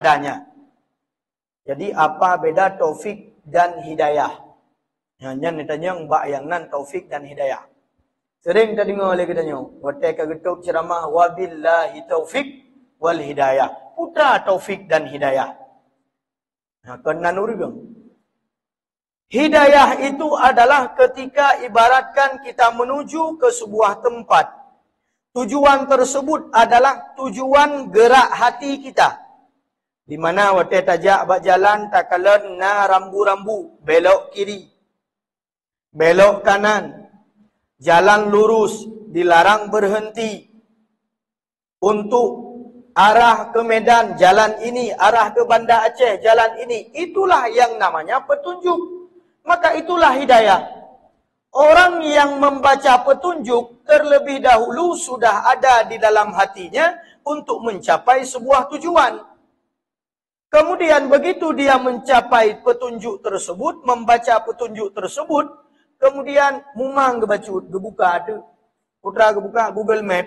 adanya. Jadi apa beda taufik dan hidayah? Hanya ditanya mbak yang nan taufik dan hidayah. Sering kita dengar oleh kitanya, waktu kegetuk ceramah wabillahi taufik wal hidayah. Putra taufik dan hidayah. Nah, kena nurung. Hidayah itu adalah ketika ibaratkan kita menuju ke sebuah tempat. Tujuan tersebut adalah tujuan gerak hati kita. Di mana waktu tajak bak jalan takalan na rambu-rambu, belok kiri, belok kanan, jalan lurus, dilarang berhenti. Untuk arah ke Medan, jalan ini, arah ke Banda Aceh, jalan ini. Itulah yang namanya petunjuk. Maka itulah hidayah. Orang yang membaca petunjuk terlebih dahulu sudah ada di dalam hatinya untuk mencapai sebuah tujuan. Kemudian begitu dia mencapai petunjuk tersebut, membaca petunjuk tersebut, kemudian mumang gebacut, gebuka ada. Putra gebuka Google Map.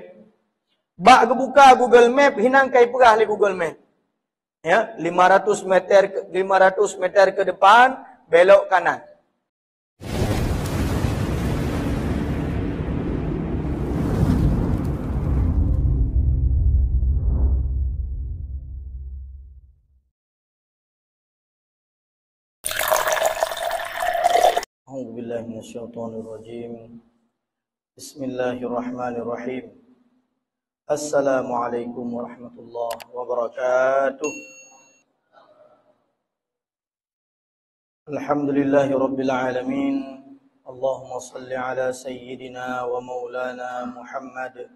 Bak gebuka Google Map, hinang kai perah le Google Map. Ya, 500 meter ke depan, belok kanan. A'udzubillahi minasyaitonirrajim. Bismillahirrahmanirrahim. Assalamualaikum warahmatullahi wabarakatuh. Alhamdulillahi rabbil alamin. Allahumma salli ala sayyidina wa maulana Muhammad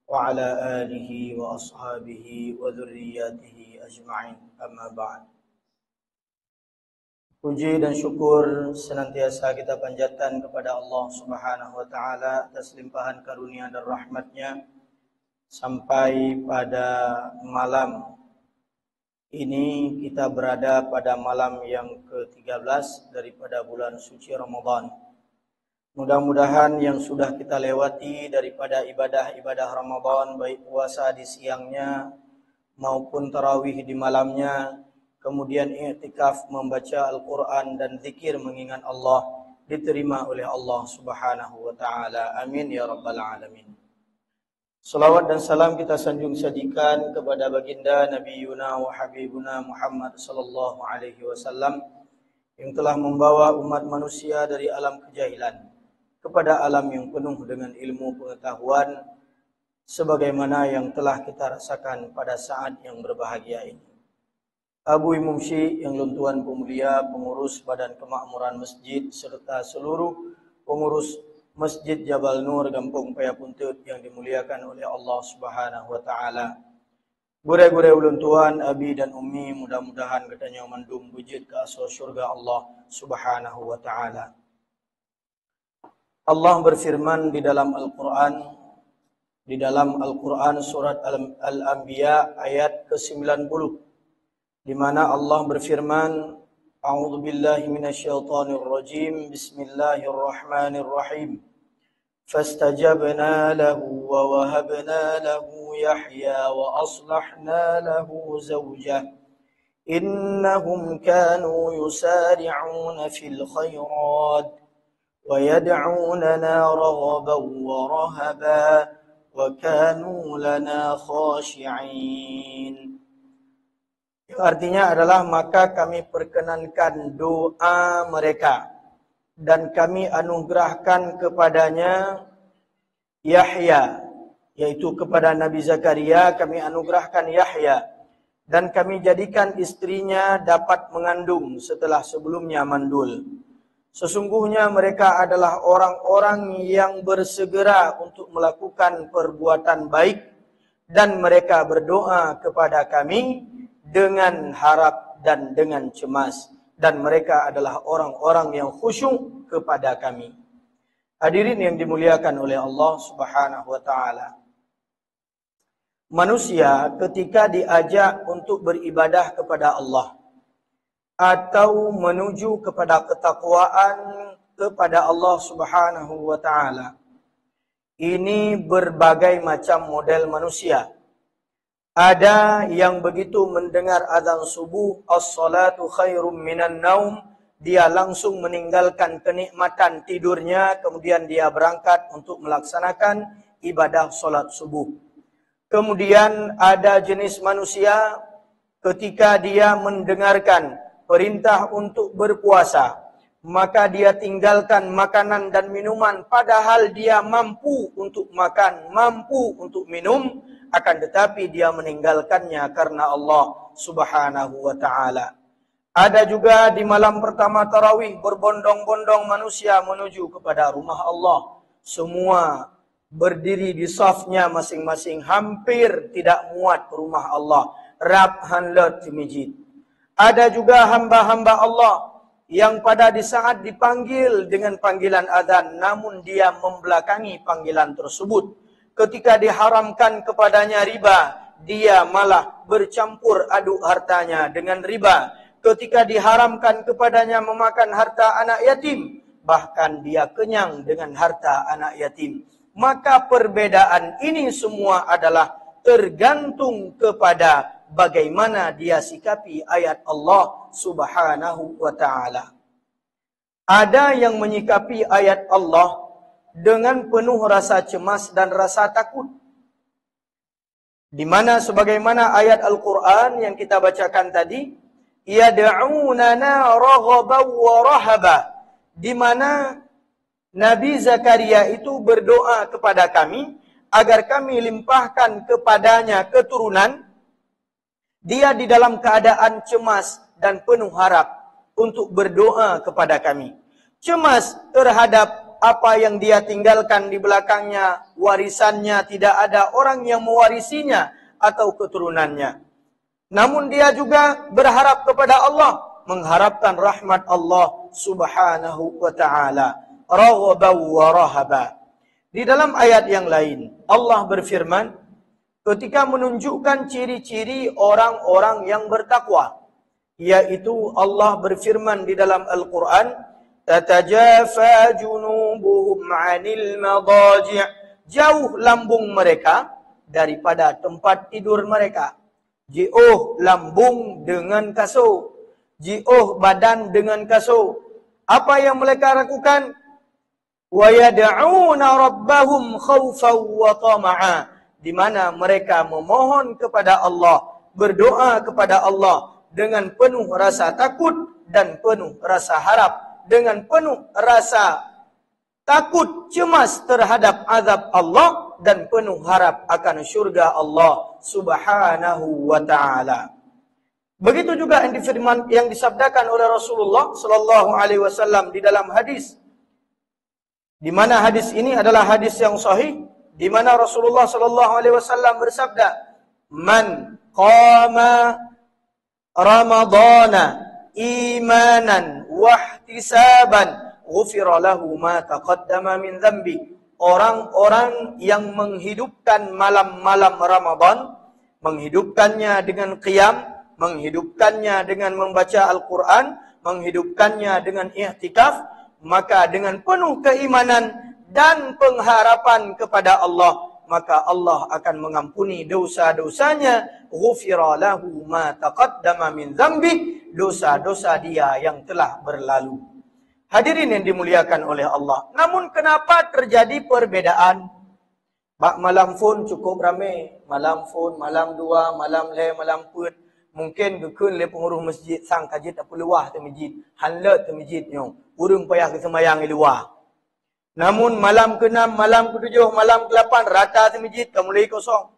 wa ala alihi wa ashabihi wa dhurriyyatihi ajma'in. Amma ba'd. Puji dan syukur senantiasa kita panjatkan kepada Allah Subhanahu wa taala atas limpahan karunia dan rahmatnya. Sampai pada malam ini kita berada pada malam yang ke-13 daripada bulan suci Ramadan. Mudah-mudahan yang sudah kita lewati daripada ibadah-ibadah Ramadan, baik puasa di siangnya maupun tarawih di malamnya, kemudian i'tikaf membaca Al-Quran dan zikir mengingat Allah, diterima oleh Allah Subhanahu wa ta'ala. Amin ya rabbal alamin. Salawat dan salam kita sanjung sajikan kepada baginda Nabi Yuna wa Habibuna Muhammad sallallahu alaihi wasallam yang telah membawa umat manusia dari alam kejahilan kepada alam yang penuh dengan ilmu pengetahuan sebagaimana yang telah kita rasakan pada saat yang berbahagia ini. Abu Imam Syekh yang Tuan Pemulia, pengurus Badan Kemakmuran Masjid serta seluruh pengurus Masjid Jabal Nur Gampung Payapuntut yang dimuliakan oleh Allah Subhanahu wa taala. Gure-gure ulun tuan, abi dan ummi, mudah-mudahan katanya mandum wujud ke asal syurga Allah Subhanahu wa taala. Allah berfirman di dalam Al-Qur'an surat Al-Anbiya ayat ke-90 di mana Allah berfirman, A'udzu billahi minasyaitonir rajim. Bismillahirrahmanirrahim. Fastajabna lahu wa wahabna lahu Yahya wa aslahna lahu zawjah. Innahum kanu yusari'una fil khairat wa yad'unana raghaban wa rahaba wa kanu lana khashi'in. Artinya adalah maka kami perkenankan doa mereka dan kami anugerahkan kepadanya Yahya, yaitu kepada Nabi Zakaria kami anugerahkan Yahya, dan kami jadikan istrinya dapat mengandung setelah sebelumnya mandul. Sesungguhnya mereka adalah orang-orang yang bersegera untuk melakukan perbuatan baik dan mereka berdoa kepada kami dengan harap dan dengan cemas, dan mereka adalah orang-orang yang khusyuk kepada kami. Hadirin yang dimuliakan oleh Allah Subhanahu wa taala. Manusia ketika diajak untuk beribadah kepada Allah atau menuju kepada ketakwaan kepada Allah Subhanahu wa taala, ini berbagai macam model manusia. Ada yang begitu mendengar azan subuh, as-salatu khairum minan naum, dia langsung meninggalkan kenikmatan tidurnya, kemudian dia berangkat untuk melaksanakan ibadah salat subuh. Kemudian ada jenis manusia ketika dia mendengarkan perintah untuk berpuasa, maka dia tinggalkan makanan dan minuman padahal dia mampu untuk makan, mampu untuk minum, akan tetapi dia meninggalkannya karena Allah Subhanahu wa taala. Ada juga di malam pertama tarawih berbondong-bondong manusia menuju kepada rumah Allah. Semua berdiri di safnya masing-masing, hampir tidak muat rumah Allah. Rab hanlat timijid. Ada juga hamba-hamba Allah yang pada di saat dipanggil dengan panggilan azan, namun dia membelakangi panggilan tersebut. Ketika diharamkan kepadanya riba, dia malah bercampur aduk hartanya dengan riba. Ketika diharamkan kepadanya memakan harta anak yatim, bahkan dia kenyang dengan harta anak yatim. Maka perbedaan ini semua adalah tergantung kepada bagaimana dia sikapi ayat Allah Subhanahu wa taala. Ada yang menyikapi ayat Allah dengan penuh rasa cemas dan rasa takut. Di mana sebagaimana ayat Al-Qur'an yang kita bacakan tadi, yad'unana raghaban wa rahaba, di mana Nabi Zakaria itu berdoa kepada kami agar kami limpahkan kepadanya keturunan. Dia di dalam keadaan cemas dan penuh harap untuk berdoa kepada kami. Cemas terhadap apa yang dia tinggalkan di belakangnya, warisannya, tidak ada orang yang mewarisinya atau keturunannya. Namun dia juga berharap kepada Allah, mengharapkan rahmat Allah Subhanahu wa taala. Raghaban wa rahaba. Di dalam ayat yang lain, Allah berfirman ketika menunjukkan ciri-ciri orang-orang yang bertakwa, yaitu Allah berfirman di dalam Al-Qur'an, tatajafa junubuhum 'anil madaji', jauh lambung mereka daripada tempat tidur mereka. Jauh lambung dengan kasur, jauh badan dengan kasur. Apa yang mereka lakukan? Wa yad'una rabbahum khaufan wa tama'a, di mana mereka memohon kepada Allah, berdoa kepada Allah dengan penuh rasa takut dan penuh rasa harap, dengan penuh rasa takut, cemas terhadap azab Allah dan penuh harap akan syurga Allah Subhanahu wa taala. Begitu juga yang disabdakan oleh Rasulullah sallallahu alaihi wasallam di dalam hadis, di mana hadis ini adalah hadis yang sahih, di mana Rasulullah sallallahu alaihi wasallam bersabda, "Man qama Ramadhana imanan wa ihtisaban, ghufira lahu ma taqaddama min dhanbi." Orang-orang yang menghidupkan malam-malam Ramadan, menghidupkannya dengan qiyam, menghidupkannya dengan membaca Al-Quran, menghidupkannya dengan i'tikaf, maka dengan penuh keimanan dan pengharapan kepada Allah, maka Allah akan mengampuni dosa-dosanya. Ghufira lahu ma taqaddama min dzambi, dosa-dosa dia yang telah berlalu. Hadirin yang dimuliakan oleh Allah. Namun kenapa terjadi perbedaan? Bak malam phone cukup ramai, malam phone, malam dua, malam le, malam put. Mungkin gekun le penguruh masjid sang kajit apa luah tu masjid, hanlat tu masjid nyong. Urung payah ke semayang di luar. Namun malam ke-6, malam ke-7, malam ke-8 rata tu masjid mulai kosong.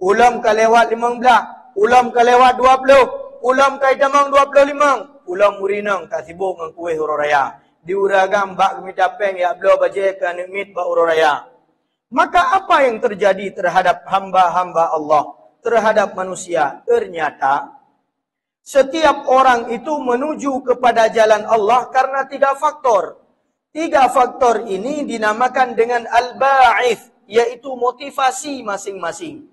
Ulam ka lewat 15, ulam ka lewat 20, ulam ka damang 25, ulam murinang ka sibuk dengan kuih huru raya. Diuragam bak kami tapeng ya belo baje ka nimit ba huru raya. Maka apa yang terjadi terhadap hamba-hamba Allah, terhadap manusia? Ternyata setiap orang itu menuju kepada jalan Allah karena 3 faktor. 3 faktor ini dinamakan dengan al-ba'ith, yaitu motivasi masing-masing.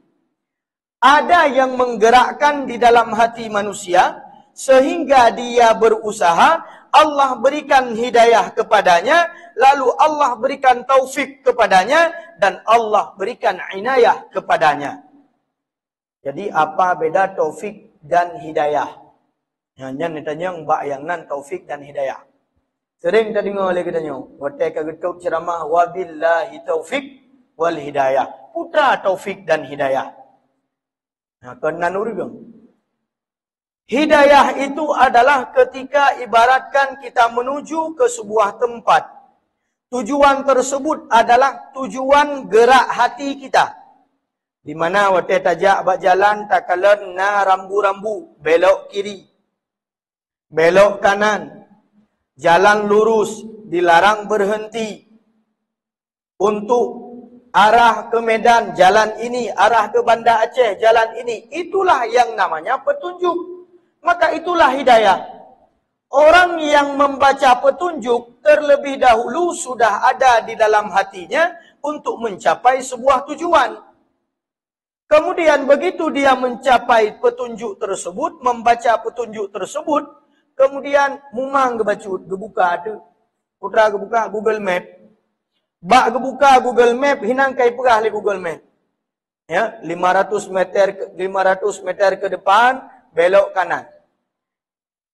Ada yang menggerakkan di dalam hati manusia sehingga dia berusaha, Allah berikan hidayah kepadanya, lalu Allah berikan taufik kepadanya, dan Allah berikan inayah kepadanya. Jadi apa beda taufik dan hidayah? Hanya ditanya mbak yang nan taufik dan hidayah. Sering kita dengar oleh kita nyo, watai ka getuk ceramah wabillahi taufik wal hidayah. Putra taufik dan hidayah. Nah, kenan urang. Hidayah itu adalah ketika ibaratkan kita menuju ke sebuah tempat. Tujuan tersebut adalah tujuan gerak hati kita. Di mana watai tajak bak jalan takalan na rambu-rambu, belok kiri, belok kanan, jalan lurus, dilarang berhenti. Untuk arah ke Medan, jalan ini, arah ke Banda Aceh, jalan ini. Itulah yang namanya petunjuk. Maka itulah hidayah. Orang yang membaca petunjuk terlebih dahulu sudah ada di dalam hatinya untuk mencapai sebuah tujuan. Kemudian begitu dia mencapai petunjuk tersebut, membaca petunjuk tersebut, kemudian mumang gebacut, gebuka ada. Putra gebuka Google Map. Bak gebuka Google Map, hinang kai perah le Google Map. Ya, 500 meter ke depan, belok kanan.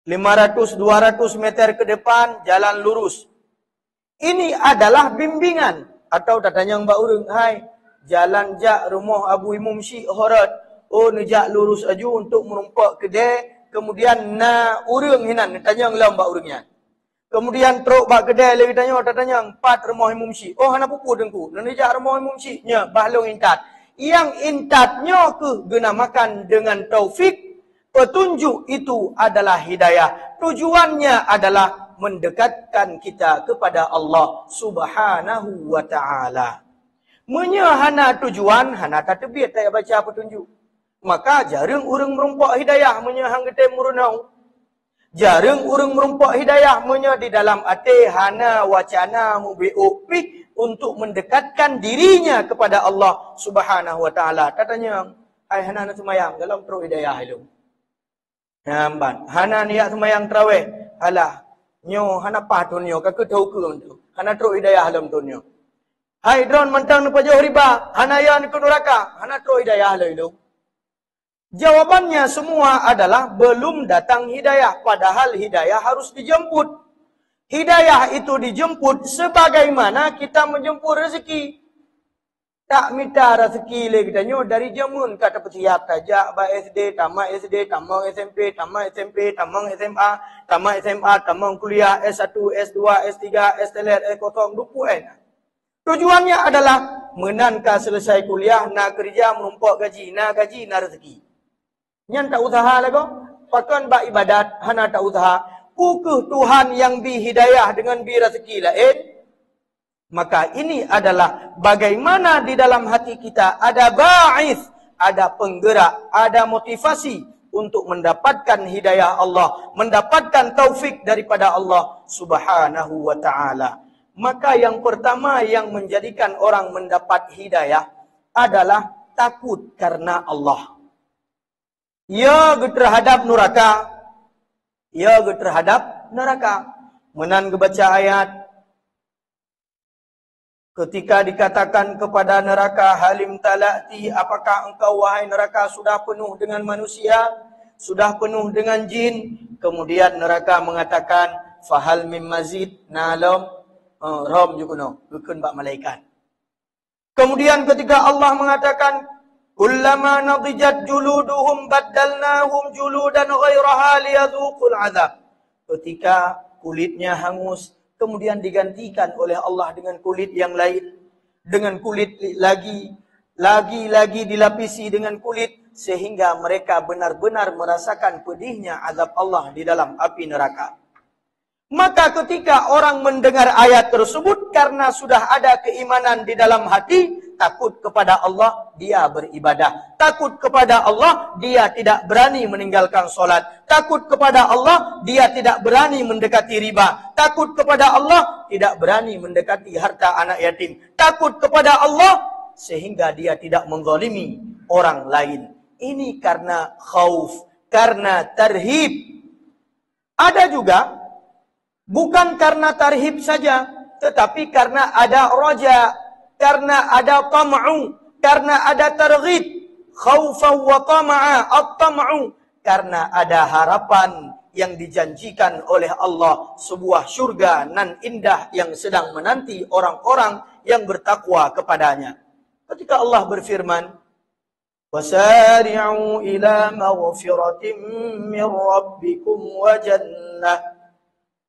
500-200 meter ke depan, jalan lurus. Ini adalah bimbingan. Atau datanya mbak urang, hai, jalan jak rumah Abu Imam Syekh Horat. Oh, nejak lurus aju untuk merumpak kedai. Kemudian na urang hinan, tanya ngelam mbak urangnya. Kemudian teruk bak kedai lagi tanya, empat rumah Imam Syekh. Oh, hana pupu dengku. Nejak rumah Imam Syekh nya bahlong intat. Yang intatnya ke guna makan dengan taufik. Petunjuk itu adalah hidayah. Tujuannya adalah mendekatkan kita kepada Allah Subhanahu wa ta'ala. Menyahana tujuan, hana tak tebiat tak baca petunjuk. Maka jarang orang merumpak hidayah menyahang getai murunau. Jarang orang merumpak hidayah menya di dalam hati hana wacana mubi'upik untuk mendekatkan dirinya kepada Allah Subhanahu wa ta'ala. Katanya, hai hana nak semayang dalam teruk hidayah itu. Nampak, hana niat semayang terawih. Alah, nyo hana patun nyo kakek tahu ke untuk. Hana teruk hidayah dalam tu nyo. Hai drone mentang nupa jauh riba, hana yang ke neraka, hana teruk hidayah lah itu. Jawabannya semua adalah belum datang hidayah, padahal hidayah harus dijemput. Hidayah itu dijemput sebagaimana kita menjemput rezeki. Tak minta rezeki lagi tanya dari jamun kata petiap tajak ba SD, tamat SD, tamat SMP, tamat SMP, tamat SMA, tamat SMA, tamat kuliah S1, S2, S3, S3, S0, dupuan. Tujuannya adalah menanka selesai kuliah, nak kerja, merumpak gaji, nak rezeki. Yang tak usaha lagi, pakan bak ibadat, hana tak usaha. Pukul Tuhan yang bi hidayah dengan bi rezeki lain. Maka ini adalah bagaimana di dalam hati kita ada ba'ith, ada penggerak, ada motivasi untuk mendapatkan hidayah Allah, mendapatkan taufik daripada Allah Subhanahu wa ta'ala. Maka yang pertama yang menjadikan orang mendapat hidayah adalah takut karena Allah. Ya terhadap neraka. Ya terhadap neraka. Menan baca ayat. Ketika dikatakan kepada neraka, halim talati, apakah engkau wahai neraka sudah penuh dengan manusia? Sudah penuh dengan jin? Kemudian neraka mengatakan, fahal mim mazid nalom. Rom juga no, bukan bak malaikat. Kemudian ketika Allah mengatakan, kullama nadijat juluduhum baddalnahum juludan ghairaha liyadhuqul azab. Ketika kulitnya hangus, kemudian digantikan oleh Allah dengan kulit yang lain. Dengan kulit lagi dilapisi dengan kulit. Sehingga mereka benar-benar merasakan pedihnya azab Allah di dalam api neraka. Maka ketika orang mendengar ayat tersebut, karena sudah ada keimanan di dalam hati, takut kepada Allah, dia beribadah. Takut kepada Allah, dia tidak berani meninggalkan solat. Takut kepada Allah, dia tidak berani mendekati riba. Takut kepada Allah, tidak berani mendekati harta anak yatim. Takut kepada Allah, sehingga dia tidak menzalimi orang lain. Ini karena khauf, karena tarhib. Ada juga, bukan karena tarhib saja, tetapi karena ada roja, karena ada tam'u, karena ada targhib. Khaufan wa tama'a. At-tama'u, karena ada harapan yang dijanjikan oleh Allah, sebuah syurga nan indah yang sedang menanti orang-orang yang bertakwa kepadanya. Ketika Allah berfirman, wasari'u ila maghfiratin min rabbikum wa jannah.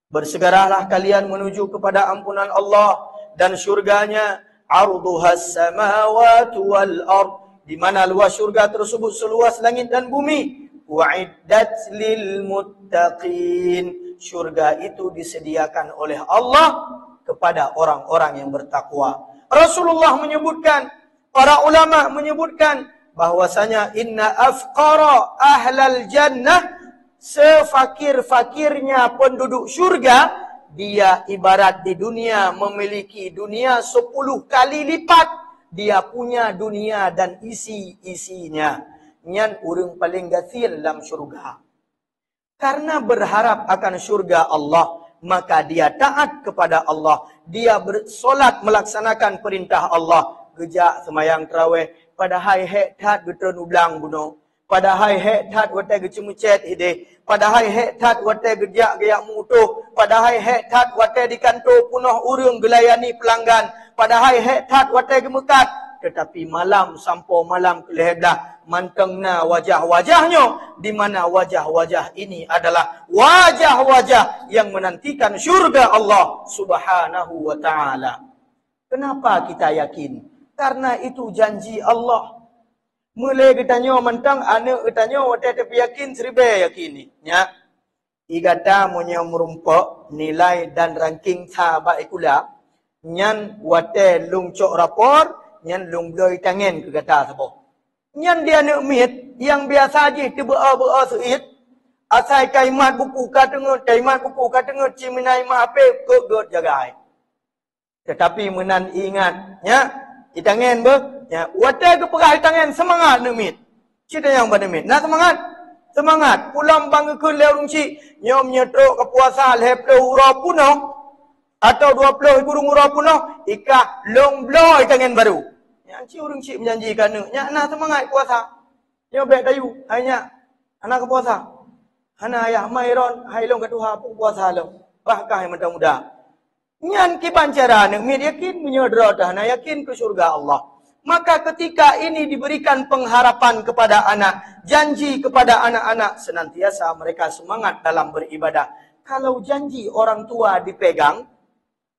Bersegeralah kalian menuju kepada ampunan Allah dan syurganya, arduhas samawati wal ard, di mana luas syurga tersebut seluas langit dan bumi. Wa'iddat lil muttaqin, syurga itu disediakan oleh Allah kepada orang-orang yang bertakwa. Rasulullah menyebutkan, para ulama menyebutkan bahwasanya inna afqara ahlal jannah, sefakir-fakirnya penduduk syurga, dia ibarat di dunia memiliki dunia 10 kali lipat dia punya dunia dan isi-isinya. Nyan urang paling gasil dalam syurga. Karena berharap akan syurga Allah, maka dia taat kepada Allah. Dia bersolat melaksanakan perintah Allah. Gejak semayang tarawih, padahal hektat getun ublang bunuh. Padahal hektat watai gecemucet hide. Padahal hektat watai gejak gayak mutuh. Padahal hektat watai di kantor punuh urang gelayani pelanggan. Padahal hektat watai gemekat. Tetapi malam sampai malam kelihatan mantengna wajah-wajahnya, di mana wajah-wajah ini adalah wajah-wajah yang menantikan syurga Allah Subhanahu wa taala. Kenapa kita yakin? Karena itu janji Allah. Mulai kita nyo mantang anak kita nyo wate tapi yakin seribe yakini nya. Igata monyo merumpok nilai dan ranking sahabat ikula nyan wate lungcok rapor nyan lung bloi tangan ke kata sabo. Nyan dia nak mit yang biasa je tebea-bea suit. Asai kaimat buku ka tengah, kaimat buku ka tengah ciminai ma ape ke god jagai. Tetapi menan ingat nya di tangan be nya wate ke perah tangan semangat nak mit. Cita yang pada mit. Nak semangat? Semangat. Pulang bangga ke leurung ci nyom nyetrok ke puasa leh ura punoh atau 20 burung ura punoh ikah long bloi tangan baru. Yang urang cik menjanjikan nya nak semangat puasa. Nya bek dayu hanya anak ke puasa. Hana ayah mairon hai long ketuha pun puasa long. Bahkah yang muda-muda. Nyan kiban cara nak mit yakin menyodra dah nak yakin ke syurga Allah. Maka ketika ini diberikan pengharapan kepada anak, janji kepada anak-anak, senantiasa mereka semangat dalam beribadah. Kalau janji orang tua dipegang,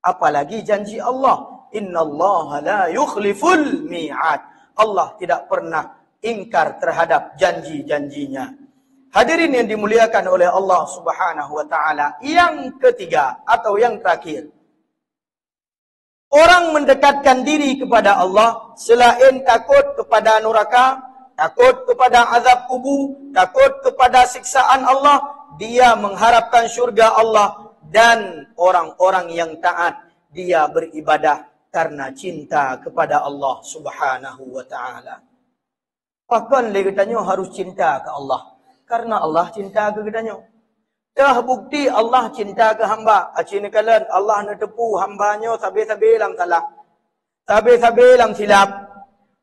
apalagi janji Allah. Innallaha la yukhliful mi'ad. Allah tidak pernah ingkar terhadap janji-janjinya. Hadirin yang dimuliakan oleh Allah Subhanahu wa taala. Yang ketiga atau yang terakhir, orang mendekatkan diri kepada Allah selain takut kepada neraka, takut kepada azab kubur, takut kepada siksaan Allah, dia mengharapkan syurga Allah, dan orang-orang yang taat dia beribadah karena cinta kepada Allah Subhanahu wa taala. Pakan le katanya harus cinta ke Allah karena Allah cinta ke katanya. Dah bukti Allah cinta ke hamba. Acina kalan Allah nak tepu hambanya sabe-sabe lam salah. Sabe-sabe lam silap.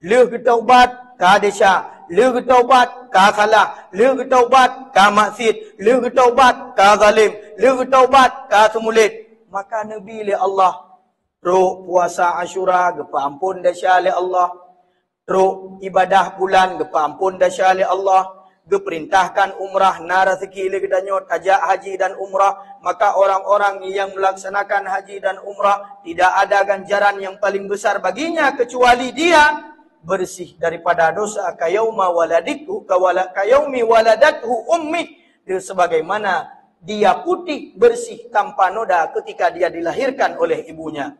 Leh ke taubat ka desya, leh ke taubat ka salah, leh ke taubat ka maksiat, leh ke taubat ka zalim, leh ke taubat ka semulit. Maka Nabi le Allah teruk puasa Asyura gepa ampun dasya le Allah. Teruk ibadah bulan gepa ampun dasya le Allah. Geperintahkan umrah na rezeki le kedanyo tajak haji dan umrah, maka orang-orang yang melaksanakan haji dan umrah tidak ada ganjaran yang paling besar baginya kecuali dia bersih daripada dosa kayauma waladithu kayaumi waladathu ummi, sebagaimana dia putih bersih tanpa noda ketika dia dilahirkan oleh ibunya.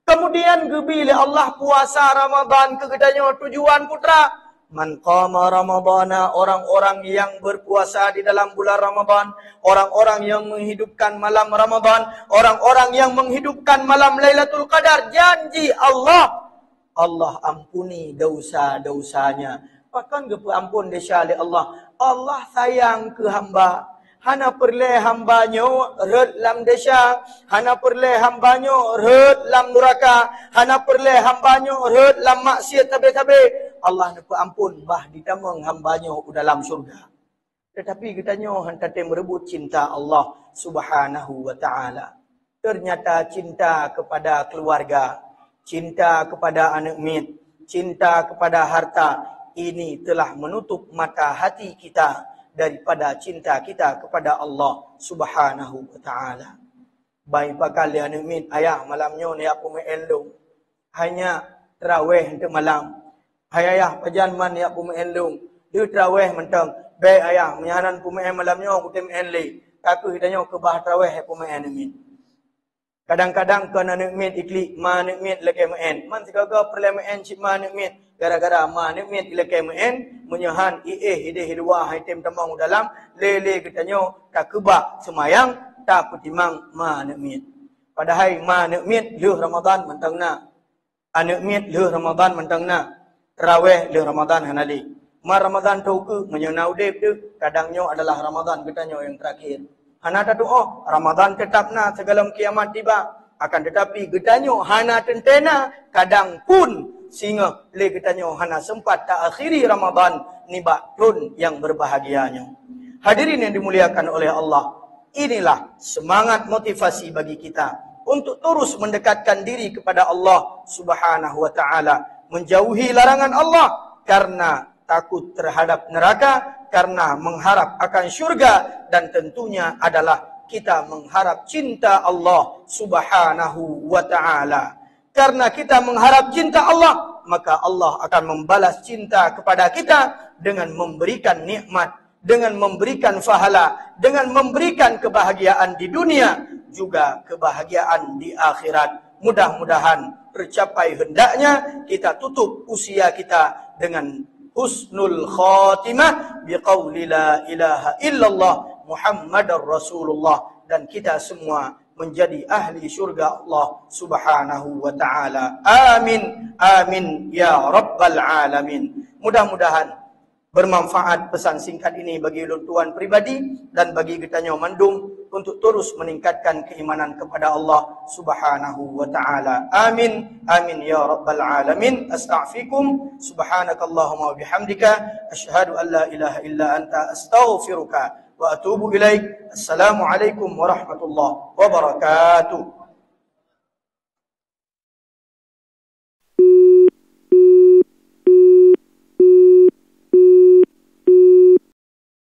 Kemudian gebile Allah puasa Ramadan kegedanyo tujuan putra. Man qama Ramadana, orang-orang yang berpuasa di dalam bulan Ramadan, orang-orang yang menghidupkan malam Ramadan, orang-orang yang menghidupkan malam Lailatul Qadar, janji Allah, Allah ampuni dosa-dosanya. Bahkan gepa ampun desya oleh Allah. Allah sayang ke hamba. Hana perle hambanya red lam desya, hana perle hambanya red lam neraka, hana perle hambanya red lam maksiat tabe-tabe. Allah nak ampun bah ditamang hambanya dalam syurga. Tetapi katanya hantate merebut cinta Allah Subhanahu wa taala. Ternyata cinta kepada keluarga, cinta kepada anak mit, cinta kepada harta ini telah menutup mata hati kita daripada cinta kita kepada Allah Subhanahu wa taala. Baik pakal dia anak mit ayah malamnya ni aku mengelung. Hanya tarawih untuk malam. Ayah pajan man ni aku mengelung. Dia tarawih mentang. Baik ayah menyanan pumain malamnya aku tem enli. Aku hidanya ke bah tarawih aku main mit. Kadang-kadang kan anak mit ikli ma anak mit leke main. Man sikaga perlemen cip ma anak mit. Gara-gara ma anak mit leke main menyahan hide hidwa hai tem tamang dalam lele katanya tak kebak semayang tak kutimang ma anak mit. Padahal ma anak mit leuh Ramadan mentangna. Anak mit leuh Ramadan mentangna. Tarawih leuh Ramadan hanali. Ma Ramadan tu ke menyenau dep tu kadangnya adalah Ramadan katanya yang terakhir. Hana tak doa Ramadan tetapna sebelum kiamat tiba. Akan tetapi katanya hana tentena kadang pun sehingga le katanya hana sempat tak akhiri Ramadan nibak tun yang berbahagianya. Hadirin yang dimuliakan oleh Allah, inilah semangat motivasi bagi kita untuk terus mendekatkan diri kepada Allah Subhanahu wa taala, menjauhi larangan Allah karena takut terhadap neraka, karena mengharap akan syurga, dan tentunya adalah kita mengharap cinta Allah Subhanahu wa ta'ala. Karena kita mengharap cinta Allah, maka Allah akan membalas cinta kepada kita dengan memberikan nikmat, dengan memberikan pahala, dengan memberikan kebahagiaan di dunia, juga kebahagiaan di akhirat. Mudah-mudahan tercapai hendaknya kita tutup usia kita dengan husnul khatimah biqauli la ilaha illallah Muhammadar Rasulullah, dan kita semua menjadi ahli syurga Allah Subhanahu wa taala. Amin amin ya rabbal alamin. Mudah-mudahan bermanfaat pesan singkat ini bagi tuan pribadi dan bagi kitanya mandum untuk terus meningkatkan keimanan kepada Allah Subhanahu wa taala. Amin amin ya rabbal alamin. Astaghfirukum subhanakallahumma wa bihamdika asyhadu an la ilaha illa anta astaghfiruka wa atubu ilaik. Assalamualaikum warahmatullahi wabarakatuh.